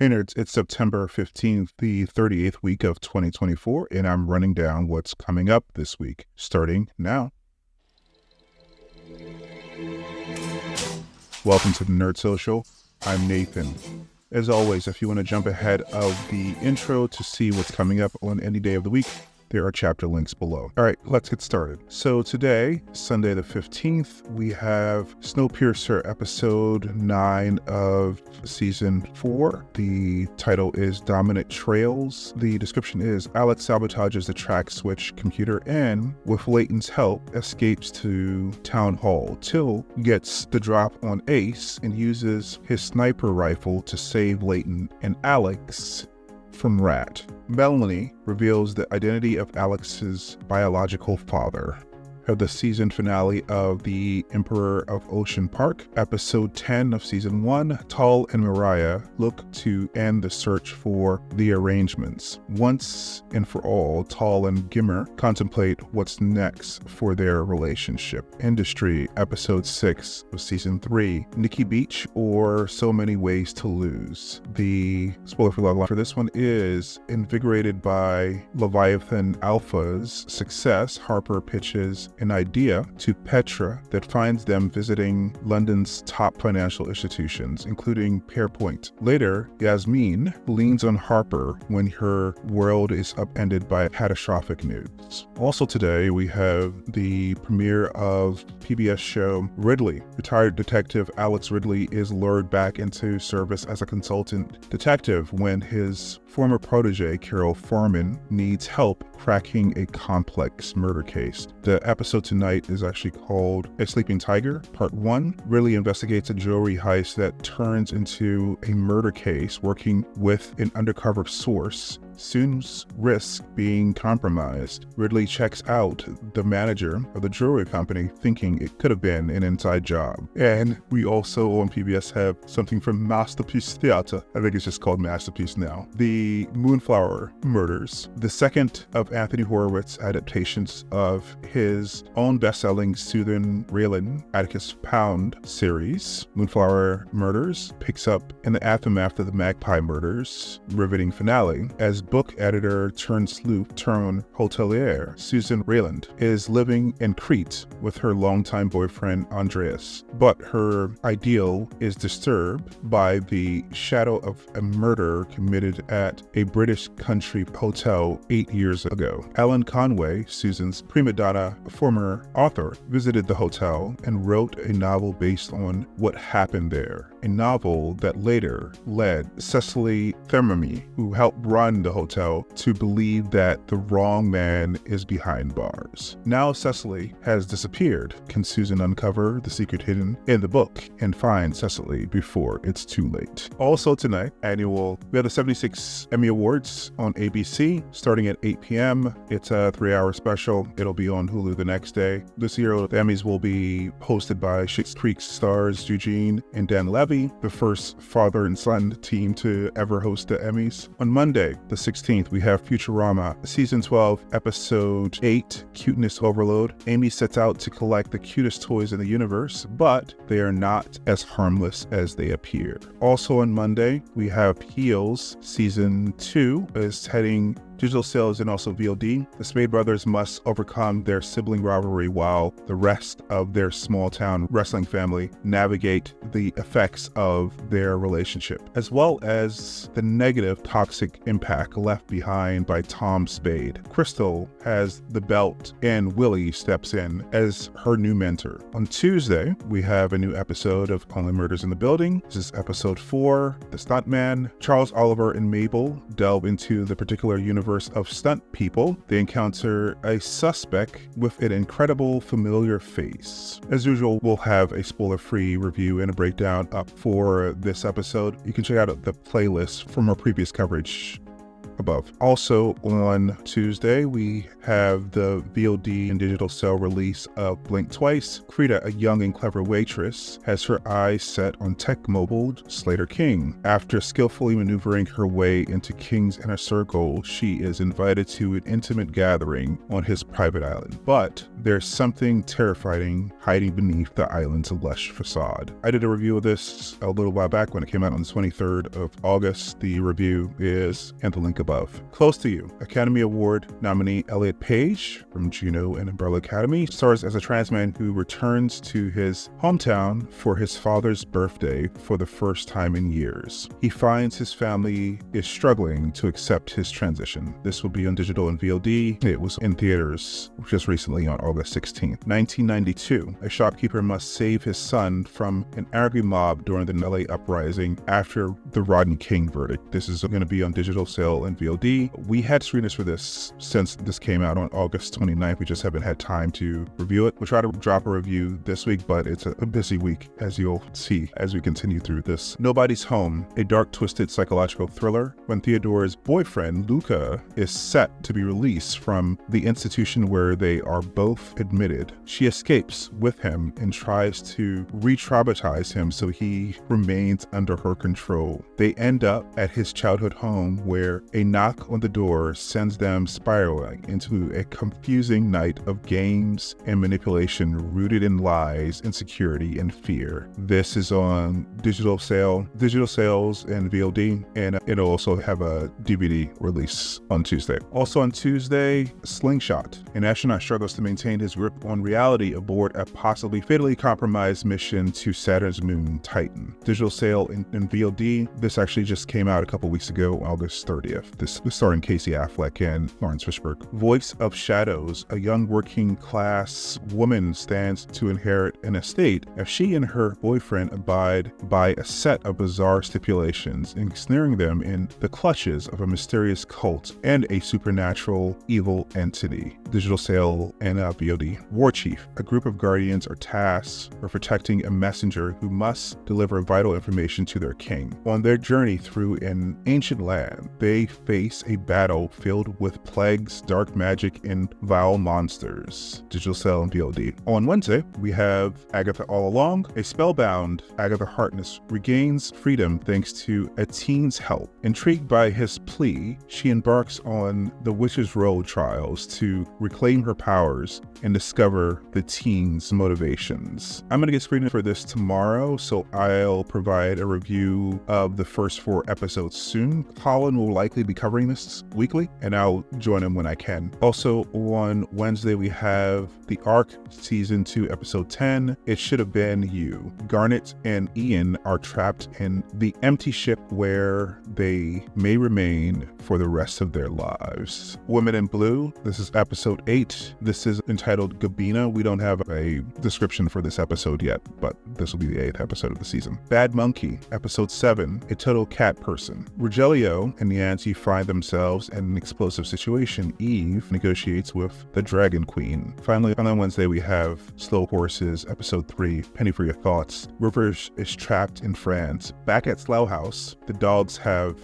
Hey nerds, it's September 15th, the 38th week of 2024, and I'm running down what's coming up this week, starting now. Welcome to the Nerd Social. I'm Nathan. As always, if you want to jump ahead of the intro to see what's coming up on any day of the week, there are chapter links below. All right, let's get started. So today, Sunday the 15th, we have Snowpiercer episode 9 of season 4. The title is Dominant Trails. The description is Alex sabotages the track switch computer and, with Layton's help, escapes to Town Hall. Till gets the drop on Ace and uses his sniper rifle to save Layton and Alex from Rat. Melanie reveals the identity of Alex's biological father. Of the season finale of The Emperor of Ocean Park, episode 10 of season 1, Tal and Mariah look to end the search for the arrangements. Once and for all, Tal and Gimmer contemplate what's next for their relationship. Industry, episode 6 of season 3, Nikki Beach or So Many Ways to Lose. The spoiler for logline for this one is invigorated by Leviathan Alpha's success. Harper pitches an idea to Petra that finds them visiting London's top financial institutions, including Pearpoint. Later, Yasmin leans on Harper when her world is upended by catastrophic news. Also today, we have the premiere of PBS show Ridley. Retired detective Alex Ridley is lured back into service as a consultant detective when his former protege, Carol Foreman, needs help cracking a complex murder case. The episode tonight is actually called A Sleeping Tiger. Part 1 really investigates a jewelry heist that turns into a murder case, working with an undercover source. Soon's risk being compromised. Ridley checks out the manager of the jewelry company, thinking it could have been an inside job. And we also on PBS have something from Masterpiece Theater. I think it's just called Masterpiece now. The Moonflower Murders, the second of Anthony Horowitz's adaptations of his own best-selling Susan Raylan Atticus Pound series. Moonflower Murders picks up in the aftermath of the Magpie Murders, riveting finale, as book editor turned sleuth turned hotelier Susan Rayland is living in Crete with her longtime boyfriend Andreas, but her ideal is disturbed by the shadow of a murder committed at a British country hotel 8 years ago. Ellen Conway, Susan's prima donna former author, visited the hotel and wrote a novel based on what happened there. A novel that later led Cecily Thermamy, who helped run the hotel, to believe that the wrong man is behind bars. Now Cecily has disappeared. Can Susan uncover the secret hidden in the book and find Cecily before it's too late? Also tonight, we have the 76 Emmy Awards on ABC starting at 8 p.m. It's a 3-hour special. It'll be on Hulu the next day. This year, the Emmys will be hosted by Schitt's Creek stars Eugene and Dan Levy, the first father and son team to ever host the Emmys. On Monday, the 16th, we have Futurama, Season 12, Episode 8, Cuteness Overload. Amy sets out to collect the cutest toys in the universe, but they are not as harmless as they appear. Also on Monday, we have Heels, Season 2 is heading digital sales and also VOD. The Spade brothers must overcome their sibling rivalry while the rest of their small-town wrestling family navigate the effects of their relationship, as well as the negative toxic impact left behind by Tom Spade. Crystal has the belt and Willie steps in as her new mentor. On Tuesday, we have a new episode of Only Murders in the Building. This is episode 4, The Stuntman. Charles Oliver and Mabel delve into the particular universe of stunt people. They encounter a suspect with an incredible familiar face. As usual, we'll have a spoiler-free review and a breakdown up for this episode. You can check out the playlist from our previous coverage above. Also on Tuesday, we have the VOD and digital cell release of Blink Twice. Krita, a young and clever waitress, has her eyes set on tech mogul Slater King. After skillfully maneuvering her way into King's inner circle, she is invited to an intimate gathering on his private island. But there's something terrifying hiding beneath the island's lush facade. I did a review of this a little while back when it came out on the 23rd of August. The review is in the link above. Close to You. Academy Award nominee Elliot Page from Juno and Umbrella Academy stars as a trans man who returns to his hometown for his father's birthday for the first time in years. He finds his family is struggling to accept his transition. This will be on digital and VOD. It was in theaters just recently on August 16th. 1992. A shopkeeper must save his son from an angry mob during the LA uprising after the Rodney King verdict. This is going to be on digital sale and VOD. We had screeners for this since this came out on August 29th. We just haven't had time to review it. We'll try to drop a review this week, but it's a busy week, as you'll see as we continue through this. Nobody's Home, a dark, twisted psychological thriller. When Theodore's boyfriend, Luca, is set to be released from the institution where they are both admitted, she escapes with him and tries to re-traumatize him so he remains under her control. They end up at his childhood home where a knock on the door sends them spiraling into a confusing night of games and manipulation rooted in lies, insecurity, and fear. This is on digital sales and VOD, and it'll also have a DVD release on Tuesday. Also on Tuesday, Slingshot. An astronaut struggles to maintain his grip on reality aboard a possibly fatally compromised mission to Saturn's moon, Titan. Digital sale in VOD. This actually just came out a couple weeks ago, August 30th. This was starring Casey Affleck and Lawrence Fishburne. Voice of Shadows. A young working class woman stands to inherit an estate if she and her boyfriend abide by a set of bizarre stipulations, ensnaring them in the clutches of a mysterious cult and a supernatural evil entity. Digital sale and VOD. War Chief. A group of guardians are tasked with protecting a messenger who must deliver vital information to their king. On their journey through an ancient land, they face a battle filled with plagues, dark magic, and vile monsters. Digital sale and VOD. On Wednesday, we have Agatha All Along. A spellbound Agatha Harkness regains freedom thanks to a teen's help. Intrigued by his plea, she embarks on the Witch's Road trials to reclaim her powers and discover the teen's motivations. I'm going to get screened for this tomorrow, so I'll provide a review of the first 4 episodes soon. Colin will likely be covering this weekly, and I'll join him when I can. Also on Wednesday, we have The Ark Season 2, Episode 10, It Should Have Been You. Garnet and Ian are trapped in the empty ship where they may remain for the rest of their lives. Women in Blue, this is Episode 8. This is entitled Gabina. We don't have a description for this episode yet, but this will be the 8th episode of the season. Bad Monkey, Episode 7, A Total Cat Person. Rogelio and Yancy find themselves in an explosive situation. Eve negotiates with the Dragon Queen. Finally, on Wednesday, we have Slow Horses, Episode 3, Penny for Your Thoughts. Rivers is trapped in France. Back at Slough House, the dogs have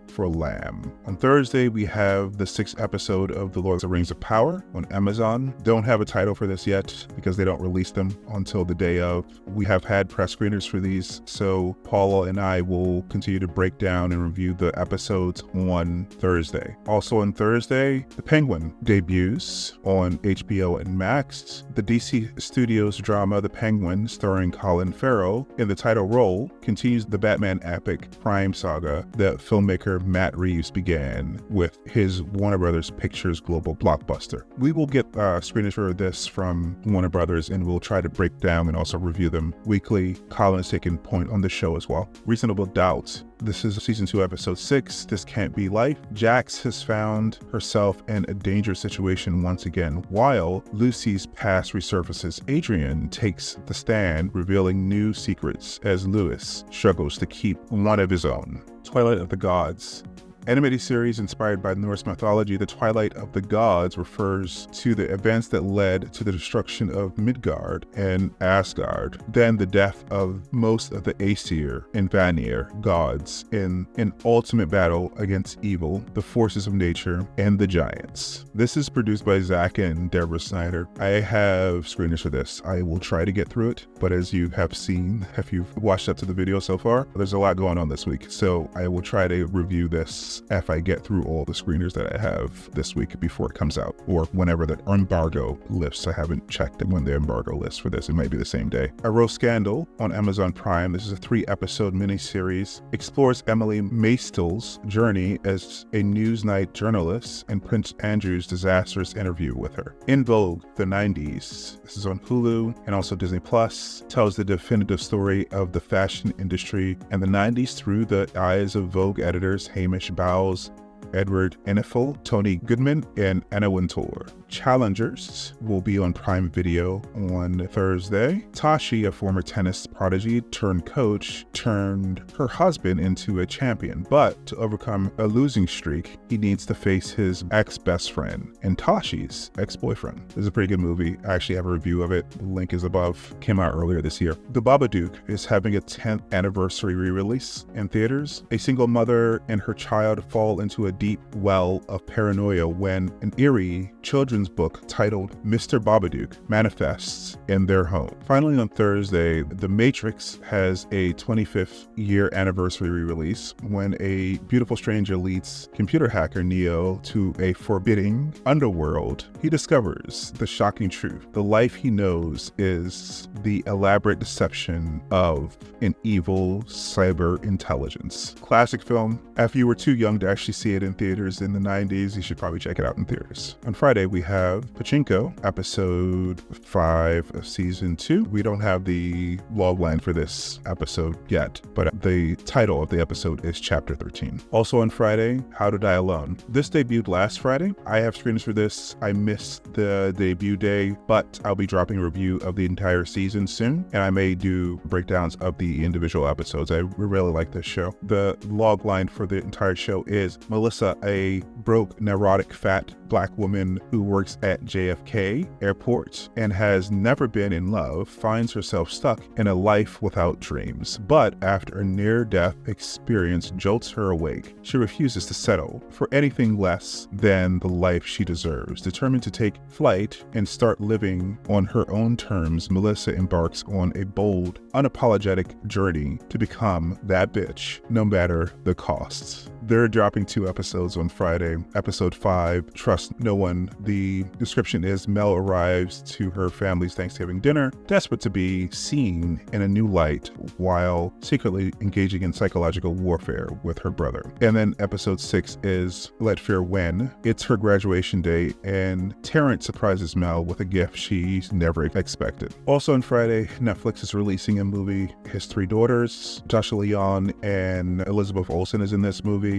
for lamb. On Thursday, we have the 6th episode of The Lord of the Rings of Power on Amazon. Don't have a title for this yet because they don't release them until the day of. We have had press screeners for these, so Paula and I will continue to break down and review the episodes on Thursday. Also on Thursday, The Penguin debuts on HBO and Max. The DC Studios drama The Penguin, starring Colin Farrell in the title role, continues the Batman epic crime saga that filmmaker Matt Reeves began with his Warner Brothers Pictures global blockbuster. We will get screeners for this from Warner Brothers, and we'll try to break down and also review them weekly. Colin is taking point on the show as well. Reasonable Doubt. This is Season 2, Episode 6, This Can't Be Life. Jax has found herself in a dangerous situation once again, while Lucy's past resurfaces. Adrian takes the stand, revealing new secrets as Lewis struggles to keep one of his own. Twilight of the Gods. Animated series inspired by Norse mythology, The Twilight of the Gods refers to the events that led to the destruction of Midgard and Asgard, then the death of most of the Aesir and Vanir gods in an ultimate battle against evil, the forces of nature, and the giants. This is produced by Zack and Deborah Snyder. I have screeners for this. I will try to get through it, but as you have seen, if you've watched up to the video so far, there's a lot going on this week. So I will try to review this if I get through all the screeners that I have this week before it comes out, or whenever the embargo lifts. I haven't checked when the embargo lifts for this. It might be the same day. A Rose Scandal on Amazon Prime. This is a 3-episode miniseries. Explores Emily Maistel's journey as a Newsnight journalist and Prince Andrew's disastrous interview with her. In Vogue, the 90s. This is on Hulu and also Disney Plus. Tells the definitive story of the fashion industry and the 90s through the eyes of Vogue editors Hamish Bowles, Edward Enninful, Tony Goodman, and Anna Wintour. Challengers will be on Prime Video on Thursday. Tashi, a former tennis prodigy turned coach, turned her husband into a champion, but to overcome a losing streak, he needs to face his ex-best friend and Tashi's ex-boyfriend. This is a pretty good movie. I actually have a review of it. The link is above. Came out earlier this year. The Babadook is having a 10th anniversary re-release in theaters. A single mother and her child fall into a deep well of paranoia when an eerie children's book titled Mr. Babadook manifests in their home. Finally, on Thursday, The Matrix has a 25th year anniversary re-release when a beautiful stranger leads computer hacker Neo to a forbidding underworld. He discovers the shocking truth. The life he knows is the elaborate deception of an evil cyber intelligence. Classic film. If you were too young to actually see it in theaters in the 90s, you should probably check it out in theaters. On Friday, we have Pachinko, episode 5 of season 2. We don't have the logline for this episode yet, but the title of the episode is chapter 13. Also on Friday, How to Die Alone. This debuted last Friday. I have screeners for this. I missed the debut day, but I'll be dropping a review of the entire season soon, and I may do breakdowns of the individual episodes. I really like this show. The logline for the entire show is Melissa, a broke, neurotic, fat Black woman who works at JFK Airport and has never been in love, finds herself stuck in a life without dreams. But after a near-death experience jolts her awake, she refuses to settle for anything less than the life she deserves. Determined to take flight and start living on her own terms, Melissa embarks on a bold, unapologetic journey to become that bitch, no matter the costs. They're dropping 2 episodes on Friday. Episode 5, Trust No One. The description is Mel arrives to her family's Thanksgiving dinner, desperate to be seen in a new light while secretly engaging in psychological warfare with her brother. And then episode 6 is Let Fear Win. It's her graduation day and Terrence surprises Mel with a gift she's never expected. Also on Friday, Netflix is releasing a movie, His Three Daughters. Joshua Leon and Elizabeth Olsen is in this movie.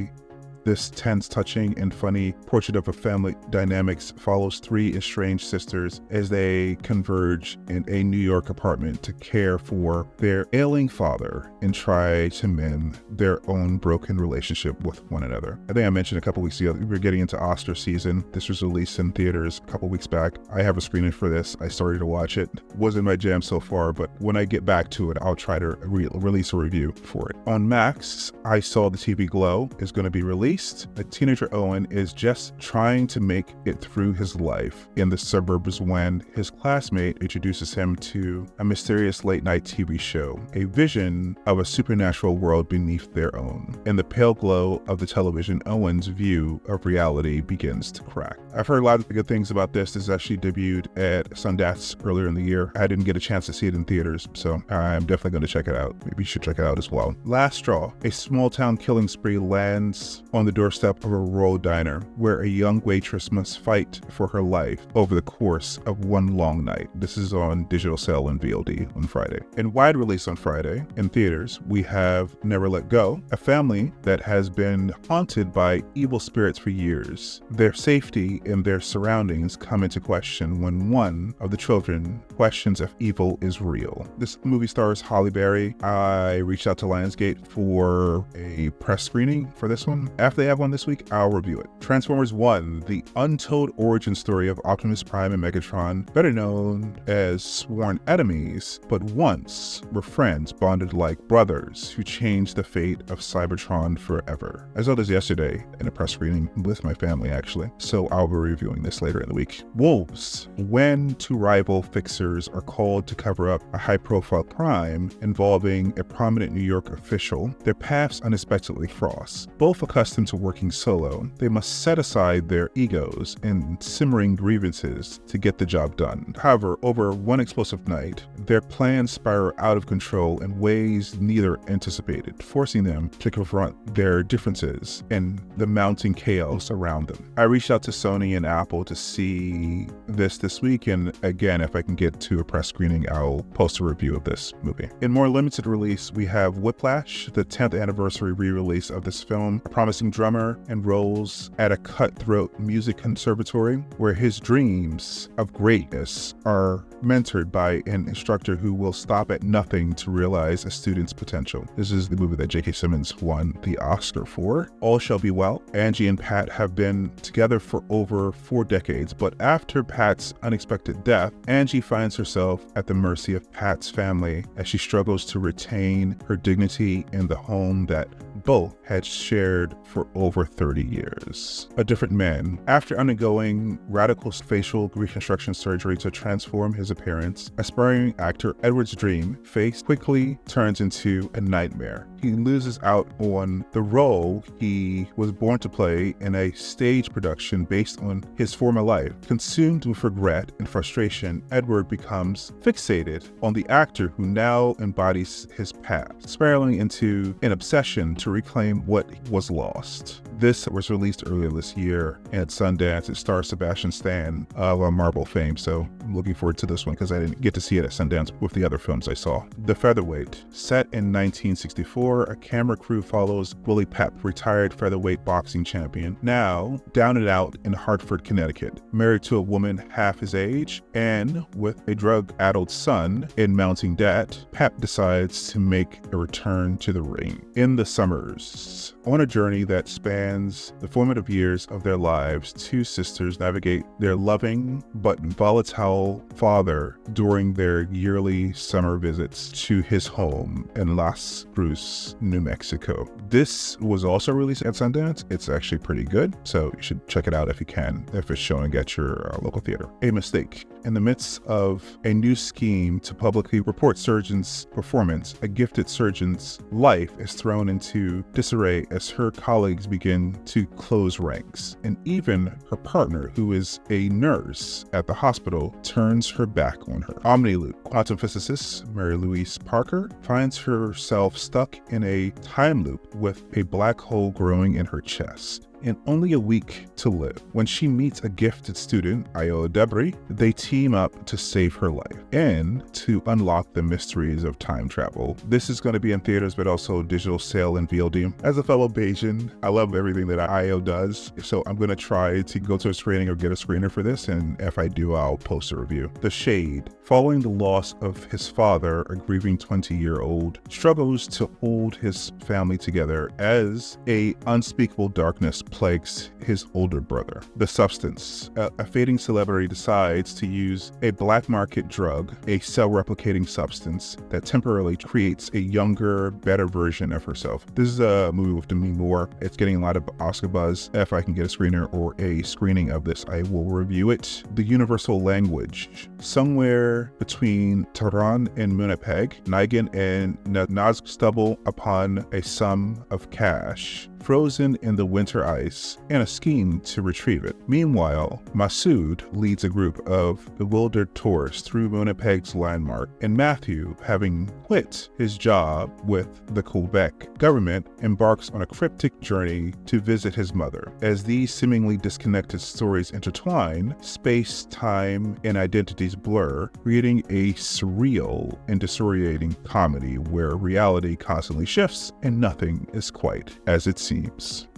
This tense, touching, and funny portrait of a family dynamics follows 3 estranged sisters as they converge in a New York apartment to care for their ailing father and try to mend their own broken relationship with one another. I think I mentioned a couple weeks ago, we're getting into Oscar season. This was released in theaters a couple weeks back. I have a screening for this. I started to watch it. Wasn't my jam so far, but when I get back to it, I'll try to release a review for it. On Max, I Saw the TV Glow is going to be released. A teenager Owen is just trying to make it through his life in the suburbs when his classmate introduces him to a mysterious late-night TV show, a vision of a supernatural world beneath their own. In the pale glow of the television, Owen's view of reality begins to crack. I've heard a lot of good things about this. This actually debuted at Sundance earlier in the year. I didn't get a chance to see it in theaters, so I'm definitely going to check it out. Maybe you should check it out as well. Last Straw, a small-town killing spree lands on the doorstep of a rural diner where a young waitress must fight for her life over the course of one long night. This is on digital sale and VOD on Friday. In wide release on Friday, in theaters, we have Never Let Go, a family that has been haunted by evil spirits for years. Their safety and their surroundings come into question when one of the children questions if evil is real. This movie stars Halle Berry. I reached out to Lionsgate for a press screening for this one. After If they have one this week, I'll review it. Transformers 1, the untold origin story of Optimus Prime and Megatron, better known as sworn enemies, but once were friends bonded like brothers who changed the fate of Cybertron forever. I saw this yesterday in a press screening with my family, actually, so I'll be reviewing this later in the week. Wolves, when two rival fixers are called to cover up a high-profile crime involving a prominent New York official, their paths unexpectedly cross. Both accustomed to working solo, they must set aside their egos and simmering grievances to get the job done. However, over one explosive night, their plans spiral out of control in ways neither anticipated, forcing them to confront their differences and the mounting chaos around them. I reached out to Sony and Apple to see this week, and again, if I can get to a press screening, I'll post a review of this movie. In more limited release, we have Whiplash, the 10th anniversary re-release of this film. A promising drummer enrolls at a cutthroat music conservatory where his dreams of greatness are mentored by an instructor who will stop at nothing to realize a student's potential. This is the movie that J.K. Simmons won the Oscar for. All Shall Be Well. Angie and Pat have been together for over 4 decades, but after Pat's unexpected death, Angie finds herself at the mercy of Pat's family as she struggles to retain her dignity in the home that both had shared for over 30 years. A Different Man. After undergoing radical facial reconstruction surgery to transform his appearance, aspiring actor Edward's dream face quickly turns into a nightmare. He loses out on the role he was born to play in a stage production based on his former life. Consumed with regret and frustration, Edward becomes fixated on the actor who now embodies his past, spiraling into an obsession to reclaim what was lost. This was released earlier this year at Sundance. It stars Sebastian Stan of Marvel fame, so I'm looking forward to this one because I didn't get to see it at Sundance with the other films I saw. The Featherweight. Set in 1964, a camera crew follows Willie Pep, retired featherweight boxing champion, now down and out in Hartford, Connecticut, married to a woman half his age, and with a drug-addled son in mounting debt. Pep decides to make a return to the ring. In the Summers. On a journey that spans the formative years of their lives, two sisters navigate their loving but volatile father during their yearly summer visits to his home in Las Cruces, New Mexico. This was also released at Sundance. It's actually pretty good, so you should check it out if you can, if it's showing at your local theater. A Mistake. In the midst of a new scheme to publicly report surgeon's performance, a gifted surgeon's life is thrown into disarray as her colleagues begin to close ranks, and even her partner, who is a nurse at the hospital, turns her back on her. Omniloop. Quantum physicist Mary Louise Parker finds herself stuck in a time loop with a black hole growing in her chest and only a week to live. When she meets a gifted student, Io Debris, they team up to save her life and to unlock the mysteries of time travel. This is going to be in theaters, but also digital sale and VOD. As a fellow Bayesian, I love everything that Io does, so I'm going to try to go to a screening or get a screener for this, and if I do, I'll post a review. The Shade. Following the loss of his father, a grieving 20-year-old struggles to hold his family together as a unspeakable darkness plagues his older brother. The Substance. A fading celebrity decides to use a black market drug, a cell-replicating substance that temporarily creates a younger, better version of herself. This is a movie with Demi Moore. It's getting a lot of Oscar buzz. If I can get a screener or a screening of this, I will review it. The Universal Language. Somewhere between Tehran and Winnipeg, Nigan and Naz stumble upon a sum of cash frozen in the winter ice and a scheme to retrieve it. Meanwhile, Masood leads a group of bewildered tourists through Winnipeg's landmark, and Matthew, having quit his job with the Quebec government, embarks on a cryptic journey to visit his mother. As these seemingly disconnected stories intertwine, space, time, and identities blur, creating a surreal and disorientating comedy where reality constantly shifts and nothing is quite as it seems.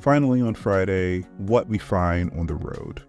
Finally, on Friday, What We Find on the Road.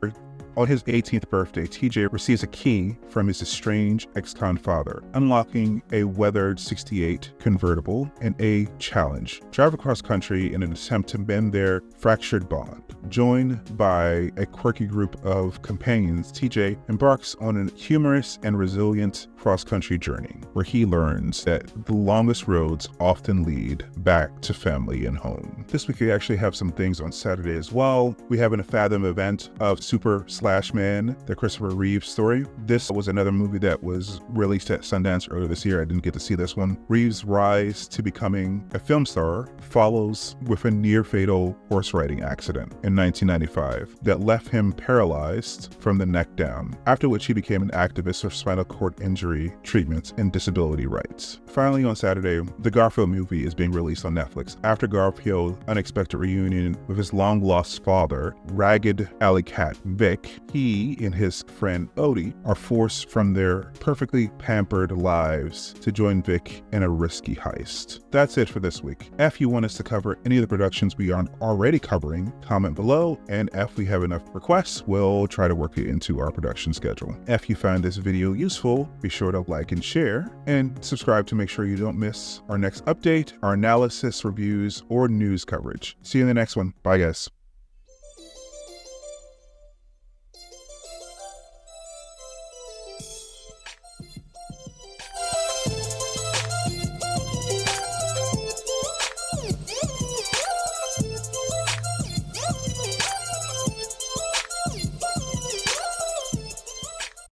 On his 18th birthday, TJ receives a key from his estranged ex-con father, unlocking a weathered 68 convertible and a challenge. Drive across country in an attempt to mend their fractured bond. Joined by a quirky group of companions, TJ embarks on a humorous and resilient cross-country journey where he learns that the longest roads often lead back to family and home. This week we actually have some things on Saturday as well. We have an Fathom event of Super Slash Man, the Christopher Reeve story. This was another movie that was released at Sundance earlier this year. I didn't get to see this one. Reeve's rise to becoming a film star follows with a near-fatal horse riding accident in 1995 that left him paralyzed from the neck down, after which he became an activist for spinal cord injury treatments and disability rights. Finally, on Saturday, the Garfield movie is being released on Netflix. After Garfield's unexpected reunion with his long-lost father, Ragged Alley Cat Vic, he and his friend Odie are forced from their perfectly pampered lives to join Vic in a risky heist. That's it for this week. If you want us to cover any of the productions we aren't already covering, comment below, and if we have enough requests, we'll try to work it into our production schedule. If you find this video useful, be sure to like and share, and subscribe to make sure you don't miss our next update, our analysis, reviews, or news coverage. See you in the next one. Bye, guys.